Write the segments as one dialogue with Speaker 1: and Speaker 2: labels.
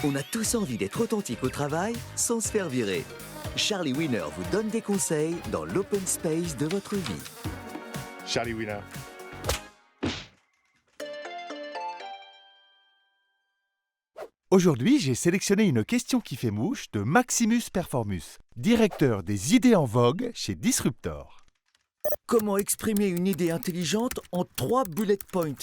Speaker 1: On a tous envie d'être authentique au travail sans se faire virer. Charlie Winner vous donne des conseils dans l'open space de votre vie.
Speaker 2: Charlie Winner.
Speaker 3: Aujourd'hui, j'ai sélectionné une question qui fait mouche de Maximus Performus, directeur des idées en vogue chez Disruptor.
Speaker 1: Comment exprimer une idée intelligente en 3 bullet points?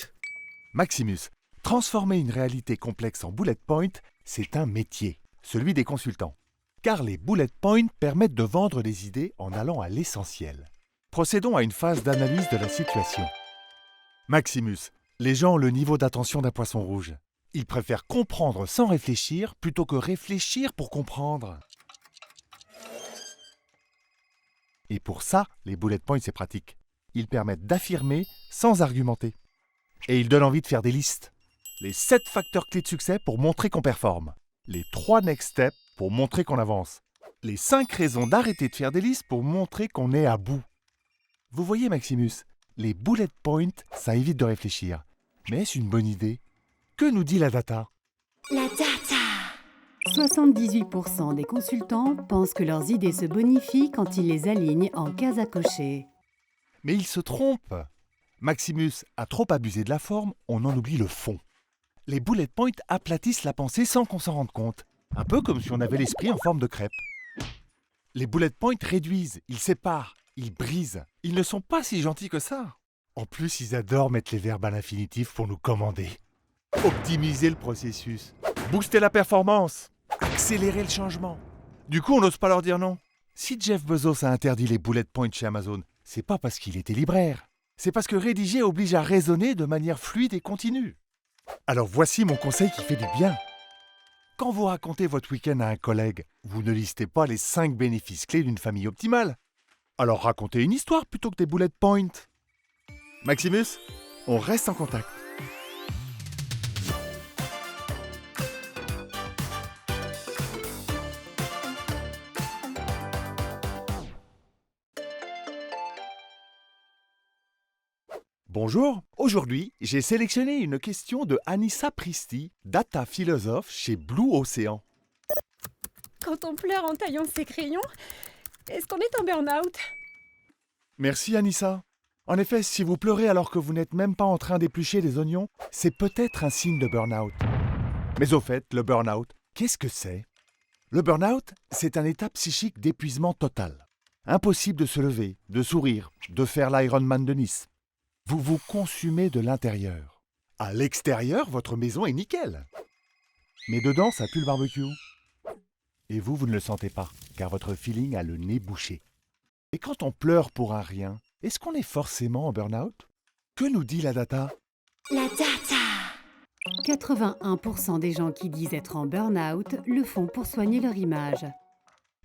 Speaker 3: Maximus, transformer une réalité complexe en bullet point, c'est un métier, celui des consultants. Car les bullet points permettent de vendre des idées en allant à l'essentiel. Procédons à une phase d'analyse de la situation. Maximus, les gens ont le niveau d'attention d'un poisson rouge. Ils préfèrent comprendre sans réfléchir plutôt que réfléchir pour comprendre. Et pour ça, les bullet points, c'est pratique. Ils permettent d'affirmer sans argumenter. Et ils donnent envie de faire des listes. Les 7 facteurs clés de succès pour montrer qu'on performe. Les 3 next steps pour montrer qu'on avance. Les 5 raisons d'arrêter de faire des listes pour montrer qu'on est à bout. Vous voyez, Maximus, les bullet points, ça évite de réfléchir. Mais est-ce une bonne idée? Que nous dit la data?
Speaker 4: La data 78% des consultants pensent que leurs idées se bonifient quand ils les alignent en cases à cocher.
Speaker 3: Mais ils se trompent. Maximus a trop abusé de la forme, on en oublie le fond. Les bullet points aplatissent la pensée sans qu'on s'en rende compte. Un peu comme si on avait l'esprit en forme de crêpe. Les bullet points réduisent, ils séparent, ils brisent. Ils ne sont pas si gentils que ça. En plus, ils adorent mettre les verbes à l'infinitif pour nous commander. Optimiser le processus, booster la performance, accélérer le changement. Du coup, on n'ose pas leur dire non. Si Jeff Bezos a interdit les bullet points chez Amazon, c'est pas parce qu'il était libraire. C'est parce que rédiger oblige à raisonner de manière fluide et continue. Alors voici mon conseil qui fait du bien. Quand vous racontez votre week-end à un collègue, vous ne listez pas les 5 bénéfices clés d'une famille optimale. Alors racontez une histoire plutôt que des bullet points. Maximus, on reste en contact. Bonjour, aujourd'hui, j'ai sélectionné une question de Anissa Pristi, data philosophe chez Blue Ocean.
Speaker 5: Quand on pleure en taillant ses crayons, est-ce qu'on est en burn-out?
Speaker 3: Merci Anissa. En effet, si vous pleurez alors que vous n'êtes même pas en train d'éplucher des oignons, c'est peut-être un signe de burn-out. Mais au fait, le burn-out, qu'est-ce que c'est? Le burn-out, c'est un état psychique d'épuisement total. Impossible de se lever, de sourire, de faire l'Ironman de Nice. Vous vous consumez de l'intérieur. À l'extérieur, votre maison est nickel. Mais dedans, ça pue le barbecue. Et vous ne le sentez pas, car votre feeling a le nez bouché. Et quand on pleure pour un rien, est-ce qu'on est forcément en burn-out? Que nous dit la data?
Speaker 4: La data 81% des gens qui disent être en burn-out le font pour soigner leur image.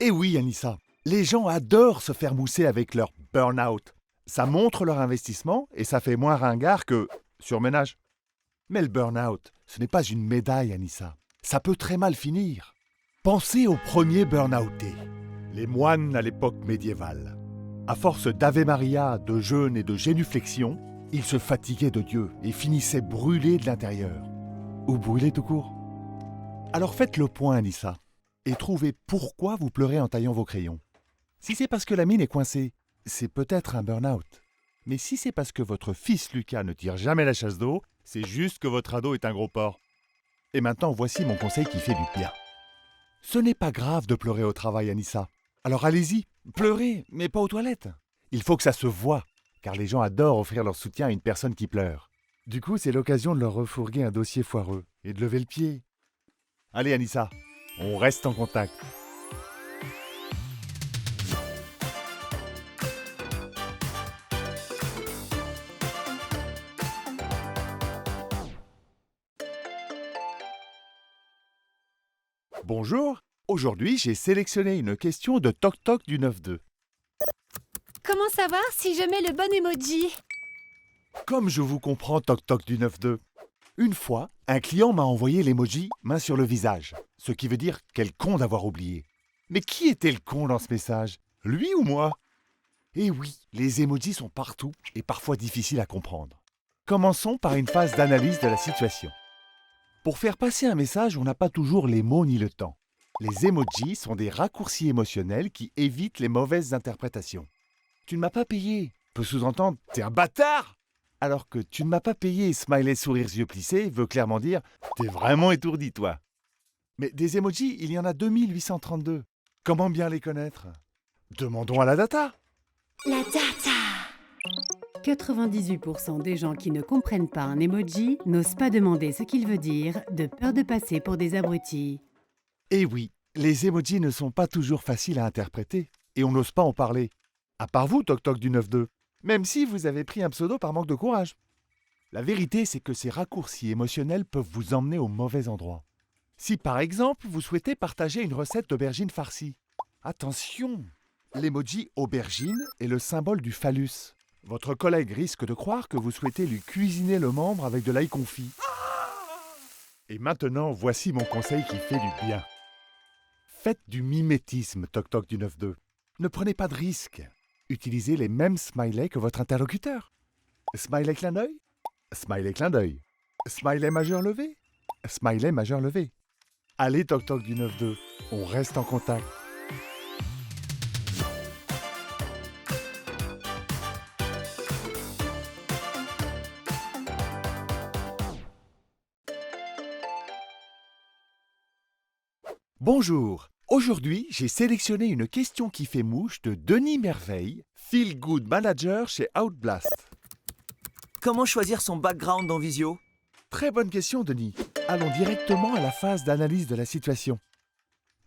Speaker 3: Eh oui, Anissa, les gens adorent se faire mousser avec leur burn-out. Ça montre leur investissement et ça fait moins ringard que surménage. Mais le burn-out, ce n'est pas une médaille, Anissa. Ça peut très mal finir. Pensez aux premiers burn-outés, les moines à l'époque médiévale. À force d'Ave Maria, de jeûne et de génuflexion, ils se fatiguaient de Dieu et finissaient brûlés de l'intérieur. Ou brûlés tout court. Alors faites le point, Anissa, et trouvez pourquoi vous pleurez en taillant vos crayons. Si c'est parce que la mine est coincée, c'est peut-être un burn-out. Mais si c'est parce que votre fils Lucas ne tire jamais la chasse d'eau, c'est juste que votre ado est un gros porc. Et maintenant, voici mon conseil qui fait du bien. Ce n'est pas grave de pleurer au travail, Anissa. Alors allez-y, pleurez, mais pas aux toilettes. Il faut que ça se voie, car les gens adorent offrir leur soutien à une personne qui pleure. Du coup, c'est l'occasion de leur refourguer un dossier foireux et de lever le pied. Allez, Anissa, on reste en contact. Bonjour, aujourd'hui j'ai sélectionné une question de Toc Toc du 9-2.
Speaker 5: Comment savoir si je mets le bon emoji?
Speaker 3: Comme je vous comprends Toc Toc du 9-2. Une fois, un client m'a envoyé l'emoji main sur le visage, ce qui veut dire quel con d'avoir oublié. Mais qui était le con dans ce message? Lui ou moi? Eh oui, les emojis sont partout et parfois difficiles à comprendre. Commençons par une phase d'analyse de la situation. Pour faire passer un message, on n'a pas toujours les mots ni le temps. Les emojis sont des raccourcis émotionnels qui évitent les mauvaises interprétations. Tu ne m'as pas payé peut sous-entendre « t'es un bâtard !» Alors que tu ne m'as pas payé, smiley sourire yeux plissés, veut clairement dire « t'es vraiment étourdi toi !» Mais des emojis, il y en a 2832. Comment bien les connaître? Demandons à la data.
Speaker 5: La data.
Speaker 4: 98% des gens qui ne comprennent pas un emoji n'osent pas demander ce qu'il veut dire, de peur de passer pour des abrutis.
Speaker 3: Et oui, les emojis ne sont pas toujours faciles à interpréter, et on n'ose pas en parler. À part vous, Toc Toc du 9-2, même si vous avez pris un pseudo par manque de courage. La vérité, c'est que ces raccourcis émotionnels peuvent vous emmener au mauvais endroit. Si par exemple, vous souhaitez partager une recette d'aubergine farcie, attention, l'emoji aubergine est le symbole du phallus. Votre collègue risque de croire que vous souhaitez lui cuisiner le membre avec de l'ail confit. Et maintenant, voici mon conseil qui fait du bien. Faites du mimétisme, Toc Toc du 9-2. Ne prenez pas de risques. Utilisez les mêmes smileys que votre interlocuteur. Smiley clin d'œil, smiley clin d'œil. Smiley majeur levé, smiley majeur levé. Allez, Toc Toc du 9-2, on reste en contact. Bonjour, aujourd'hui j'ai sélectionné une question qui fait mouche de Denis Merveille, Feel Good Manager chez Outblast.
Speaker 1: Comment choisir son background en visio?
Speaker 3: Très bonne question Denis. Allons directement à la phase d'analyse de la situation.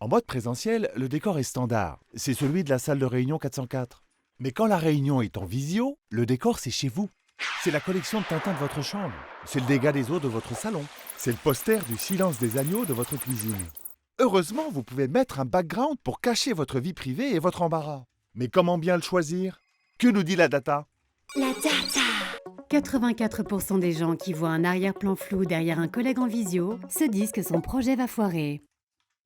Speaker 3: En mode présentiel, le décor est standard, c'est celui de la salle de réunion 404. Mais quand la réunion est en visio, le décor c'est chez vous. C'est la collection de Tintin de votre chambre, c'est le dégât des eaux de votre salon, c'est le poster du Silence des agneaux de votre cuisine. Heureusement, vous pouvez mettre un background pour cacher votre vie privée et votre embarras. Mais comment bien le choisir? Que nous dit la data?
Speaker 5: La data.
Speaker 4: 84% des gens qui voient un arrière-plan flou derrière un collègue en visio se disent que son projet va foirer.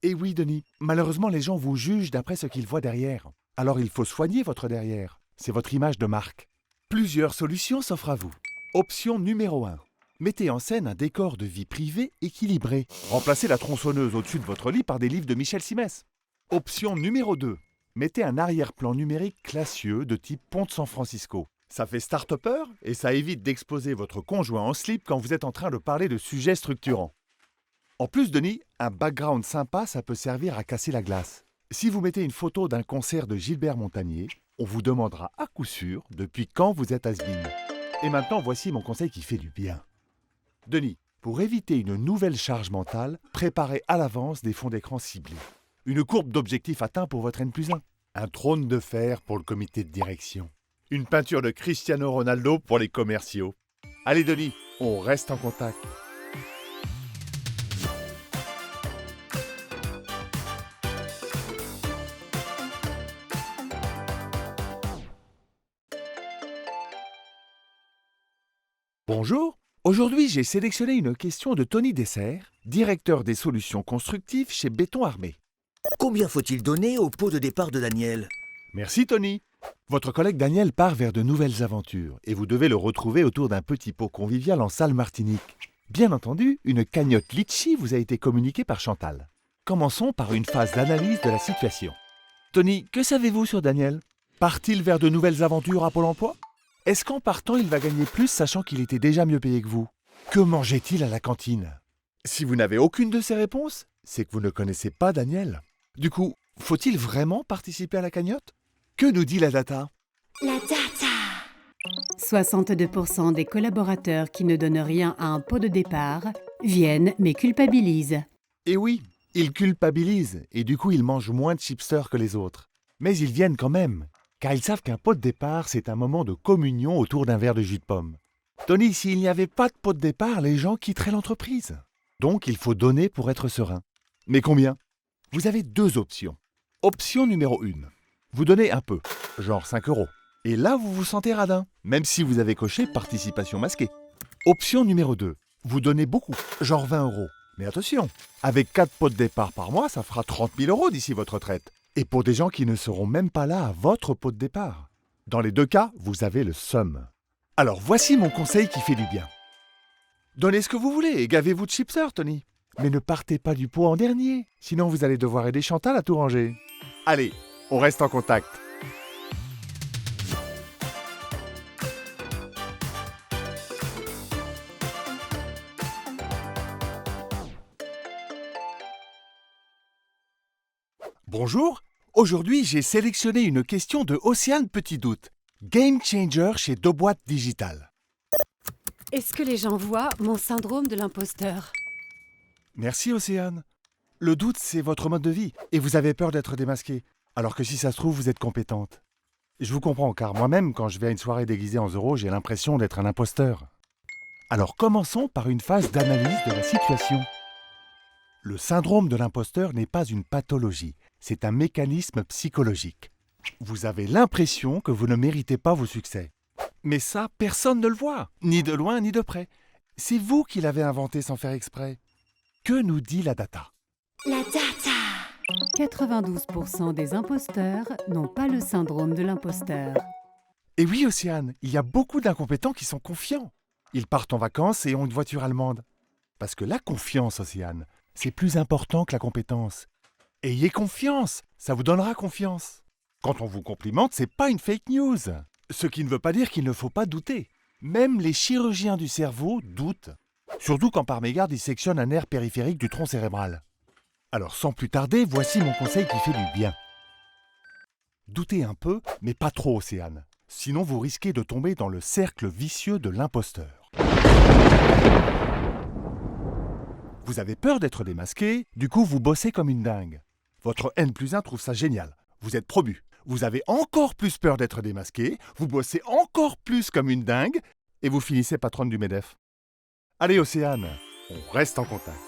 Speaker 3: Et oui, Denis, malheureusement, les gens vous jugent d'après ce qu'ils voient derrière. Alors il faut soigner votre derrière. C'est votre image de marque. Plusieurs solutions s'offrent à vous. Option numéro 1. Mettez en scène un décor de vie privée équilibré. Remplacez la tronçonneuse au-dessus de votre lit par des livres de Michel Simès. Option numéro 2. Mettez un arrière-plan numérique classieux de type pont de San Francisco. Ça fait start-upper et ça évite d'exposer votre conjoint en slip quand vous êtes en train de parler de sujets structurants. En plus, Denis, un background sympa, ça peut servir à casser la glace. Si vous mettez une photo d'un concert de Gilbert Montagnier, on vous demandera à coup sûr depuis quand vous êtes has-been. Et maintenant, voici mon conseil qui fait du bien. Denis, pour éviter une nouvelle charge mentale, préparez à l'avance des fonds d'écran ciblés. Une courbe d'objectifs atteints pour votre N+1. Un trône de fer pour le comité de direction. Une peinture de Cristiano Ronaldo pour les commerciaux. Allez Denis, on reste en contact. Bonjour. Aujourd'hui, j'ai sélectionné une question de Tony Dessert, directeur des solutions constructives chez Béton Armé.
Speaker 1: Combien faut-il donner au pot de départ de Daniel?
Speaker 3: Merci Tony. Votre collègue Daniel part vers de nouvelles aventures et vous devez le retrouver autour d'un petit pot convivial en salle Martinique. Bien entendu, une cagnotte litchi vous a été communiquée par Chantal. Commençons par une phase d'analyse de la situation. Tony, que savez-vous sur Daniel? Part-il vers de nouvelles aventures à Pôle emploi? Est-ce qu'en partant, il va gagner plus sachant qu'il était déjà mieux payé que vous? Que mangeait-il à la cantine? Si vous n'avez aucune de ces réponses, c'est que vous ne connaissez pas Daniel. Du coup, faut-il vraiment participer à la cagnotte? Que nous dit la data?
Speaker 5: La data.
Speaker 4: 62% des collaborateurs qui ne donnent rien à un pot de départ viennent mais culpabilisent.
Speaker 3: Et oui, ils culpabilisent et du coup ils mangent moins de chipsters que les autres. Mais ils viennent quand même, car ils savent qu'un pot de départ, c'est un moment de communion autour d'un verre de jus de pomme. Tony, s'il n'y avait pas de pot de départ, les gens quitteraient l'entreprise. Donc il faut donner pour être serein. Mais combien? Vous avez deux options. Option numéro 1. Vous donnez un peu, genre 5 €. Et là, vous vous sentez radin, même si vous avez coché participation masquée. Option numéro 2. Vous donnez beaucoup, genre 20 €. Mais attention, avec 4 pots de départ par mois, ça fera 30 000 € d'ici votre retraite. Et pour des gens qui ne seront même pas là à votre pot de départ. Dans les deux cas, vous avez le seum. Alors voici mon conseil qui fait du bien. Donnez ce que vous voulez et gavez-vous de chipseurs, Tony. Mais ne partez pas du pot en dernier, sinon vous allez devoir aider Chantal à tout ranger. Allez, on reste en contact. Bonjour, aujourd'hui j'ai sélectionné une question de Océane Petit Doute, Game Changer chez Doboîte Digital.
Speaker 4: Est-ce que les gens voient mon syndrome de l'imposteur?
Speaker 3: Merci Océane. Le doute, c'est votre mode de vie et vous avez peur d'être démasqué, alors que si ça se trouve, vous êtes compétente. Je vous comprends, car moi-même, quand je vais à une soirée déguisée en Zorro, j'ai l'impression d'être un imposteur. Alors commençons par une phase d'analyse de la situation. Le syndrome de l'imposteur n'est pas une pathologie, c'est un mécanisme psychologique. Vous avez l'impression que vous ne méritez pas vos succès. Mais ça, personne ne le voit, ni de loin ni de près. C'est vous qui l'avez inventé sans faire exprès. Que nous dit la data ?
Speaker 5: La data.
Speaker 4: 92% des imposteurs n'ont pas le syndrome de l'imposteur.
Speaker 3: Et oui, Océane, il y a beaucoup d'incompétents qui sont confiants. Ils partent en vacances et ont une voiture allemande. Parce que la confiance, Océane, c'est plus important que la compétence. Ayez confiance, ça vous donnera confiance. Quand on vous complimente, c'est pas une fake news. Ce qui ne veut pas dire qu'il ne faut pas douter. Même les chirurgiens du cerveau doutent. Surtout quand par mégarde ils sectionnent un nerf périphérique du tronc cérébral. Alors sans plus tarder, voici mon conseil qui fait du bien. Doutez un peu, mais pas trop, Océane. Sinon vous risquez de tomber dans le cercle vicieux de l'imposteur. Vous avez peur d'être démasqué, du coup vous bossez comme une dingue. Votre N+1 trouve ça génial. Vous êtes promu. Vous avez encore plus peur d'être démasqué, vous bossez encore plus comme une dingue, et vous finissez patronne du MEDEF. Allez Océane, on reste en contact.